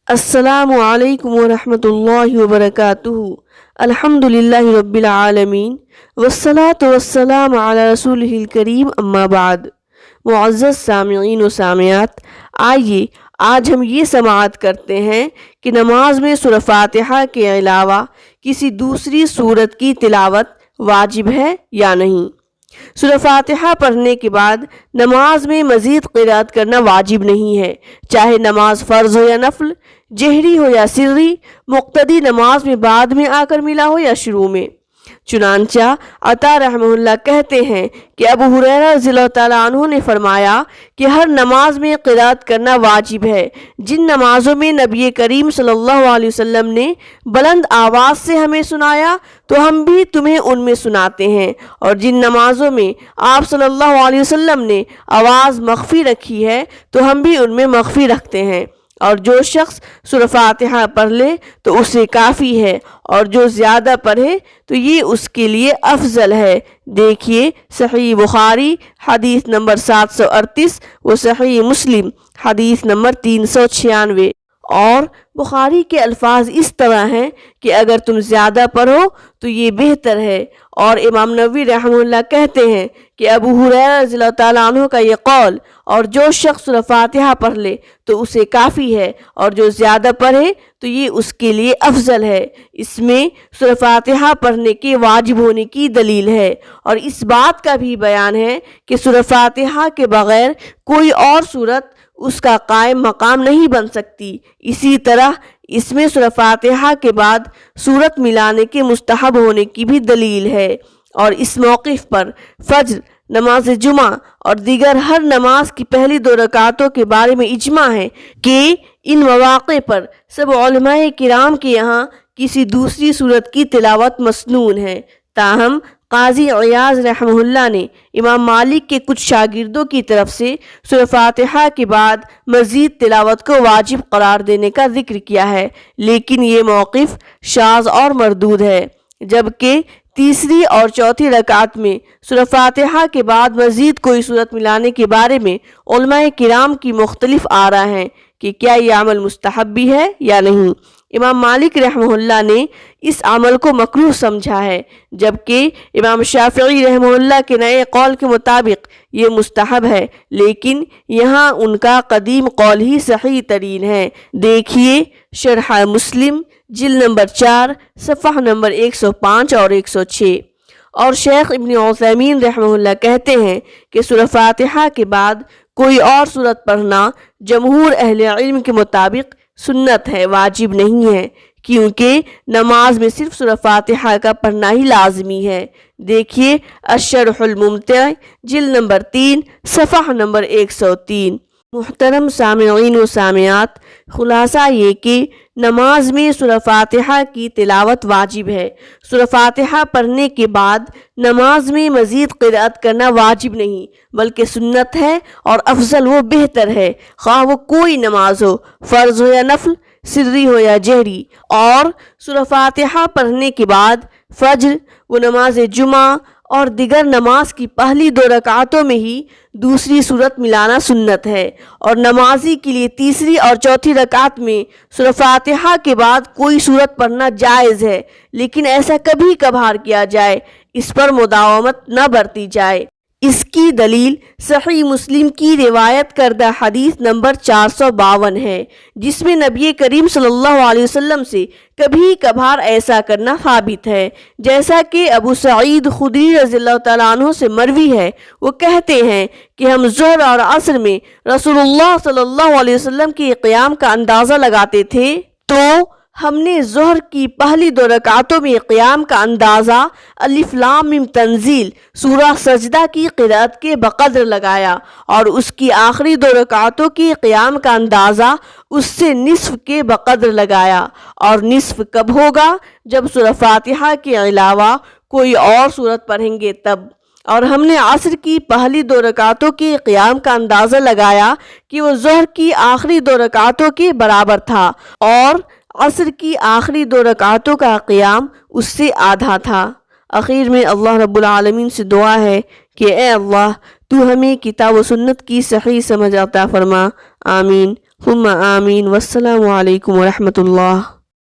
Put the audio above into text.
السلام علیکم ورحمۃ اللہ وبرکاتہ۔ الحمدللہ رب العالمین والصلاة والسلام علی رسولہ الکریم، اما بعد۔ معزز سامعین و سامعات، آئیے آج ہم یہ سماعت کرتے ہیں کہ نماز میں سورہ فاتحہ کے علاوہ کسی دوسری سورت کی تلاوت واجب ہے یا نہیں۔ سورہ فاتحہ پڑھنے کے بعد نماز میں مزید قرأت کرنا واجب نہیں ہے، چاہے نماز فرض ہو یا نفل، جہری ہو یا سری، مقتدی نماز میں بعد میں آ کر ملا ہو یا شروع میں۔ چنانچہ عطا رحمہ اللہ کہتے ہیں کہ ابو ہریرہ رضی اللہ تعالیٰ عنہ نے فرمایا کہ ہر نماز میں قرأت کرنا واجب ہے۔ جن نمازوں میں نبی کریم صلی اللہ علیہ وسلم نے بلند آواز سے ہمیں سنایا تو ہم بھی تمہیں ان میں سناتے ہیں، اور جن نمازوں میں آپ صلی اللہ علیہ وسلم نے آواز مخفی رکھی ہے تو ہم بھی ان میں مخفی رکھتے ہیں، اور جو شخص سورہ فاتحہ پڑھ لے تو اسے کافی ہے، اور جو زیادہ پڑھے تو یہ اس کے لیے افضل ہے۔ دیکھیے صحیح بخاری حدیث نمبر 738 و صحیح مسلم حدیث نمبر 396۔ اور بخاری کے الفاظ اس طرح ہیں کہ اگر تم زیادہ پڑھو تو یہ بہتر ہے، اور امام نووی رحمہ اللہ کہتے ہیں کہ ابو ہریرہ رضی اللہ تعالیٰ عنہ کا یہ قول، اور جو شخص سورہ فاتحہ پڑھ لے تو اسے کافی ہے، اور جو زیادہ پڑھے تو یہ اس کے لیے افضل ہے، اس میں سورہ فاتحہ پڑھنے کے واجب ہونے کی دلیل ہے، اور اس بات کا بھی بیان ہے کہ سورہ فاتحہ کے بغیر کوئی اور سورت اس کا قائم مقام نہیں بن سکتی۔ اسی طرح اس میں سورہ فاتحہ کے بعد سورت ملانے کے مستحب ہونے کی بھی دلیل ہے، اور اس موقف پر فجر، نماز جمعہ اور دیگر ہر نماز کی پہلی 2 رکعتوں کے بارے میں اجماع ہے کہ ان مواقع پر سب علماء کرام کے یہاں کسی دوسری سورت کی تلاوت مسنون ہے۔ تاہم قاضی عیاض رحمہ اللہ نے امام مالک کے کچھ شاگردوں کی طرف سے سورہ فاتحہ کے بعد مزید تلاوت کو واجب قرار دینے کا ذکر کیا ہے، لیکن یہ موقف شاذ اور مردود ہے، جبکہ تیسری اور چوتھی رکعت میں سورہ فاتحہ کے بعد مزید کوئی سورت ملانے کے بارے میں علماء کرام کی مختلف آراء ہیں کہ کیا یہ عمل مستحب بھی ہے یا نہیں۔ امام مالک رحمہ اللہ نے اس عمل کو مکروہ سمجھا ہے، جبکہ امام شافعی رحمہ اللہ کے نئے قول کے مطابق یہ مستحب ہے، لیکن یہاں ان کا قدیم قول ہی صحیح ترین ہے۔ دیکھیے شرح مسلم جلد نمبر 4 صفحہ نمبر 105 اور 106۔ اور شیخ ابن عثیمین رحمہ اللہ کہتے ہیں کہ سورہ فاتحہ کے بعد کوئی اور سورت پڑھنا جمہور اہل علم کے مطابق سنت ہے، واجب نہیں ہے، کیونکہ نماز میں صرف سورہ فاتحہ کا پڑھنا ہی لازمی ہے۔ دیکھیے الشرح الممتع جلد نمبر 3 صفحہ نمبر 103۔ محترم سامعین و سامعات، خلاصہ یہ کہ نماز میں سورہ فاتحہ کی تلاوت واجب ہے۔ سورہ فاتحہ پڑھنے کے بعد نماز میں مزید قرأت کرنا واجب نہیں بلکہ سنت ہے، اور افضل و بہتر ہے، خواہ وہ کوئی نماز ہو، فرض ہو یا نفل، سری ہو یا جہری۔ اور سورہ فاتحہ پڑھنے کے بعد فجر و نماز جمعہ اور دیگر نماز کی پہلی 2 رکعتوں میں ہی دوسری سورت ملانا سنت ہے، اور نمازی کے لیے تیسری اور چوتھی رکعت میں سورہ فاتحہ کے بعد کوئی سورت پڑھنا جائز ہے، لیکن ایسا کبھی کبھار کیا جائے، اس پر مداومت نہ برتی جائے۔ اس کی دلیل صحیح مسلم کی روایت کردہ حدیث نمبر 452 ہے، جس میں نبی کریم صلی اللہ علیہ وسلم سے کبھی کبھار ایسا کرنا ثابت ہے، جیسا کہ ابو سعید خدری رضی اللہ تعالیٰ عنہ سے مروی ہے۔ وہ کہتے ہیں کہ ہم ظہر اور عصر میں رسول اللہ صلی اللہ علیہ وسلم کے قیام کا اندازہ لگاتے تھے، تو ہم نے ظہر کی پہلی 2 رکعتوں میں قیام کا اندازہ الف لام میم تنزیل سورہ سجدہ کی قرأت کے بقدر لگایا، اور اس کی آخری 2 رکعتوں کی قیام کا اندازہ اس سے نصف کے بقدر لگایا، اور نصف کب ہوگا؟ جب سورہ فاتحہ کے علاوہ کوئی اور سورت پڑھیں گے تب۔ اور ہم نے عصر کی پہلی 2 رکعتوں کے قیام کا اندازہ لگایا کہ وہ ظہر کی آخری 2 رکعتوں کے برابر تھا، اور عصر کی آخری 2 رکعتوں کا قیام اس سے آدھا تھا۔ آخر میں اللہ رب العالمین سے دعا ہے کہ اے اللہ تو ہمیں کتاب و سنت کی صحیح سمجھ عطا فرما، آمین۔ ثم آمین۔ والسلام علیکم ورحمۃ اللہ۔